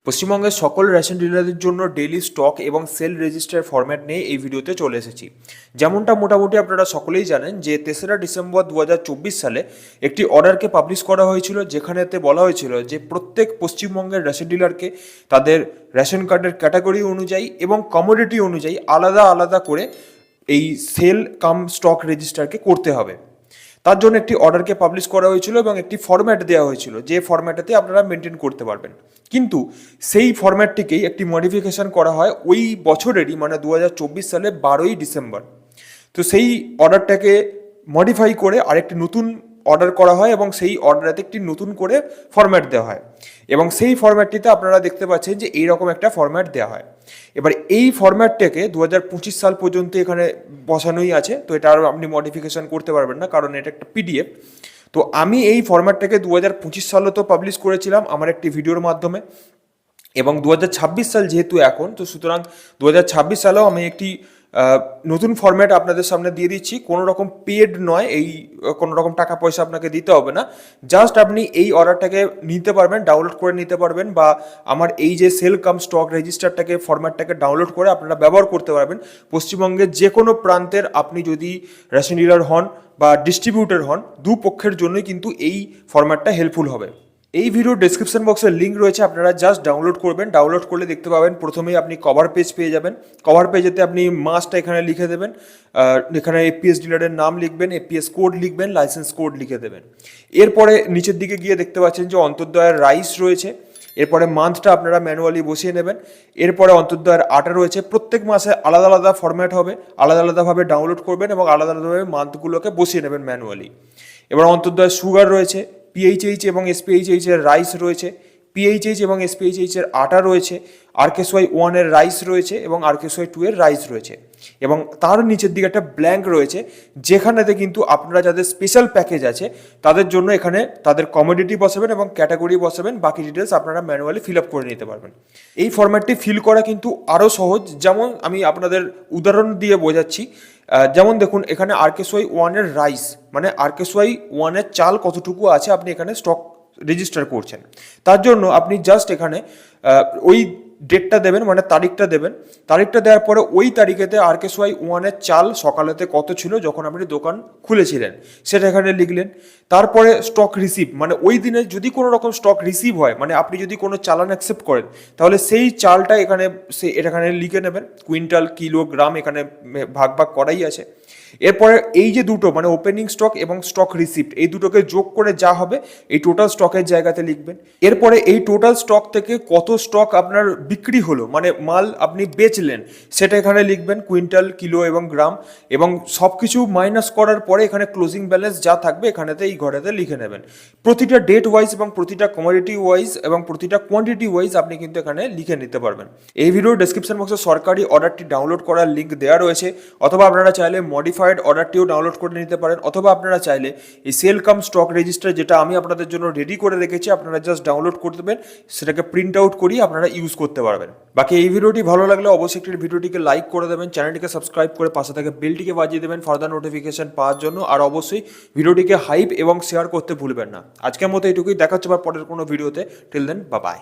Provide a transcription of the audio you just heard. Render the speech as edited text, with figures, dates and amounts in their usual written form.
পশ্চিমবঙ্গের সকল রেশন ডিলারদের জন্য ডেইলি স্টক এবং সেল রেজিস্টার ফরম্যাট নিয়ে এই ভিডিওতে চলে এসেছি। যেমনটা মোটামুটি আপনারা সকলেই জানেন যে 3রা ডিসেম্বর 2024 সালে একটি অর্ডারকে পাবলিশ করা হয়েছিল, যেখানেতে বলা হয়েছিল যে প্রত্যেক পশ্চিমবঙ্গের রেশন ডিলারকে তাদের রেশন কার্ডের ক্যাটাগরি অনুযায়ী এবং কমোডিটি অনুযায়ী আলাদা আলাদা করে এই সেল কাম স্টক রেজিস্টারকে করতে হবে। তার জন্য একটি অর্ডারকে পাবলিশ করা হয়েছিল এবং একটি ফরম্যাট দেওয়া হয়েছিল, যে ফরম্যাটেতে আপনারা মেনটেন করতে পারবেন। কিন্তু সেই ফরম্যাটটিকেই একটি মডিফিকেশন করা হয় ওই বছরেরই, মানে 2024 সালে 12ই ডিসেম্বর। তো সেই অর্ডারটাকে মডিফাই করে আরেকটি নতুন অর্ডার করা হয় এবং সেই অর্ডারেতে একটি নতুন করে ফরম্যাট দেওয়া হয় এবং সেই ফরম্যাটটিতে আপনারা দেখতে পাচ্ছেন যে এইরকম একটা ফরম্যাট দেওয়া হয়। এবার এই ফরম্যাটটাকে 2025 সাল পর্যন্ত এখানে বসানোই আছে, তো এটা আর আপনি মডিফিকেশন করতে পারবেন না, কারণ এটা একটা পিডিএফ। তো আমি এই ফরম্যাটটাকে 2025 সালে তো পাবলিশ করেছিলাম আমার একটি ভিডিওর মাধ্যমে, এবং 2026 সাল যেহেতু এখন, তো সুতরাং 2026 সালেও আমি একটি নতুন ফরম্যাট আপনাদের সামনে দিয়ে দিচ্ছি। কোনো রকম পেড নয়, এই কোনো রকম টাকা পয়সা আপনাকে দিতে হবে না। জাস্ট আপনি এই অর্ডারটাকে নিতে পারবেন, ডাউনলোড করে নিতে পারবেন, বা আমার এই যে সেল কাম স্টক রেজিস্টারটাকে ফরম্যাটটাকে ডাউনলোড করে আপনারা ব্যবহার করতে পারবেন। পশ্চিমবঙ্গের যে কোনো প্রান্তের আপনি যদি রেশন ডিলার হন বা ডিস্ট্রিবিউটর হন, দুপক্ষের জন্যই কিন্তু এই ফরম্যাটটা হেল্পফুল হবে। এই ভিডিওর ডেসক্রিপশন বক্সের লিঙ্ক রয়েছে, আপনারা জাস্ট ডাউনলোড করবেন। ডাউনলোড করলে দেখতে পাবেন প্রথমেই আপনি কভার পেজ পেয়ে যাবেন। কভার পেজেতে আপনি মাসটা এখানে লিখে দেবেন, এখানে এপিএস ডিলারের নাম লিখবেন, এপিএস কোড লিখবেন, লাইসেন্স কোড লিখে দেবেন। এরপরে নিচের দিকে গিয়ে দেখতে পাচ্ছেন যে অন্তর্দয়ের রাইস রয়েছে। এরপরে মান্থটা আপনারা ম্যানুয়ালি বসিয়ে নেবেন। এরপরে অন্তর্দয়ের আটা রয়েছে। প্রত্যেক মাসে আলাদা আলাদা ফরম্যাট হবে, আলাদা আলাদাভাবে ডাউনলোড করবেন এবং আলাদা আলাদাভাবে মান্থগুলোকে বসিয়ে নেবেন ম্যানুয়ালি। এবার অন্তর্দয়ের সুগার রয়েছে, পিএইচএইচ এবং এসপিএইচএইচ এর রাইস রয়েছে, পিএইচএইচ এবং এসপিএইচএইচ এর আটা রয়েছে, আরকেএসওয়াই 1 এর রাইস রয়েছে এবং আরকেএসওয়াই 2 এর রাইস রয়েছে। এবং তার নিচের দিকে একটা ব্ল্যাঙ্ক রয়েছে, যেখানেতে কিন্তু আপনারা যাদের স্পেশাল প্যাকেজ আছে তাদের জন্য এখানে তাদের কমোডিটি বসাবেন এবং ক্যাটাগরি বসাবেন। বাকি ডিটেলস আপনারা ম্যানুয়ালি ফিল আপ করে নিতে পারবেন। এই ফরম্যাটটি ফিল করা কিন্তু আরও সহজ, যেমন আমি আপনাদের উদাহরণ দিয়ে বোঝাচ্ছি। যেমন দেখুন, এখানে আরকেএসওয়াই 1 এর রাইস, মানে আরকেএসওয়াই 1 এর চাল কতটুকু আছে আপনি এখানে স্টক রেজিস্টার করছেন। তার জন্য আপনি জাস্ট এখানে ওই ডেটটা দেবেন, মানে তারিখটা দেবেন। তারিখটা দেওয়ার পরে ওই তারিখেতে আরকেএসওয়াই 1 এর চাল সকালেতে কত ছিল যখন আপনি দোকান খুলেছিলেন সেটা এখানে লিখলেন। তারপরে স্টক রিসিভ, মানে ওই দিনে যদি কোনো রকম স্টক রিসিভ হয়, মানে আপনি যদি কোনো চালান অ্যাকসেপ্ট করেন, তাহলে সেই চালটা এখানে এখানে লিখে নেবেন। কুইন্টাল, কিলো, গ্রাম এখানে ভাগ ভাগ করাই আছে। এরপরে এই যে দুটো, মানে ওপেনিং স্টক এবং স্টক রিসিপ্ট, এই দুটোকে যোগ করে যা হবে এই টোটাল স্টকের জায়গাতে লিখবেন। এরপরে এই টোটাল স্টক থেকে কত স্টক আপনার বিক্রি হলো, মানে মাল আপনি বেচলেন, সেটা এখানে লিখবেন, কুইন্টাল, কিলো এবং গ্রাম, এবং সব কিছু মাইনাস করার পরে এখানে ক্লোজিং ব্যালেন্স যা থাকবে এখানেতে এই ঘরেতে লিখে নেবেন। প্রতিটা ডেট ওয়াইজ এবং প্রতিটা কমোডিটি ওয়াইজ এবং প্রতিটা কোয়ান্টিটি ওয়াইজ আপনি কিন্তু এখানে লিখে নিতে পারবেন। এই ভিডিওর ডেসক্রিপশন বক্সে সরকারি অর্ডারটি ডাউনলোড করার লিঙ্ক দেওয়া রয়েছে, অথবা আপনারা চাইলে মডিফাইড অর্ডারটিও ডাউনলোড করে নিতে পারেন, অথবা আপনারা চাইলে এই সেল কাম স্টক রেজিস্টার যেটা আমি আপনাদের জন্য রেডি করে রেখেছি আপনারা জাস্ট ডাউনলোড করে দেবেন, সেটাকে প্রিন্ট আউট করিয়ে আপনারা ইউজ করতে পারবেন। বাকি এই ভিডিওটি ভালো লাগলে অবশ্যই একটি ভিডিওটিকে লাইক করে দেবেন, চ্যানেলটিকে সাবস্ক্রাইব করে পাশে থেকে বেলটিকে বাজিয়ে দেবেন ফার্দার নোটিফিকেশন পাওয়ার জন্য, আর অবশ্যই ভিডিওটিকে হাইপ এবং শেয়ার করতে ভুলবেন না। আজকের মতো এইটুকুই, দেখা হচ্ছে আবার পরের কোনো ভিডিওতে। Till then, bye by.